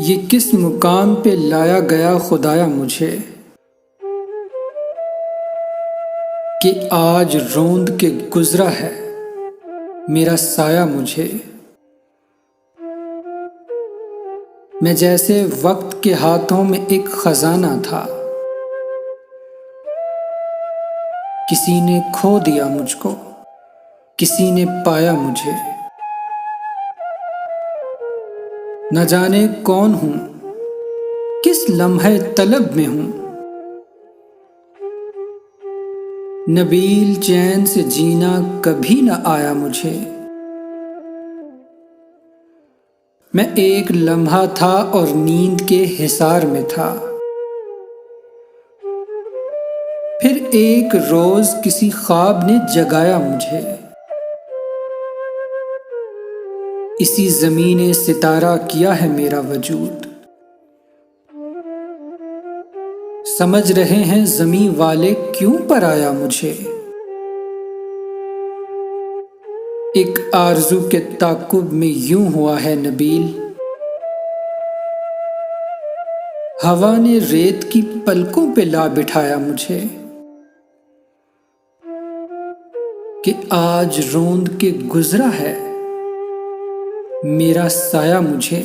ये किस मुकाम पे लाया गया खुदाया मुझे कि आज रोंद के गुजरा है मेरा साया मुझे। मैं जैसे वक्त के हाथों में एक खजाना था, किसी ने खो दिया मुझको, किसी ने पाया मुझे। न जाने कौन हूं, किस लम्हे तलब में हूं। नबील चैन से जीना कभी न आया मुझे। मैं एक लम्हा था और नींद के हिसार में था। फिर एक रोज किसी ख्वाब ने जगाया मुझे। इसी ज़मीने सितारा किया है मेरा वजूद। समझ रहे हैं ज़मीं वाले क्यों पर आया मुझे। एक आरज़ू के ताक़ुब में यूं हुआ है नबील, हवा ने रेत की पलकों पे ला बिठाया मुझे कि आज रोंद के गुजरा है मेरा साया मुझे।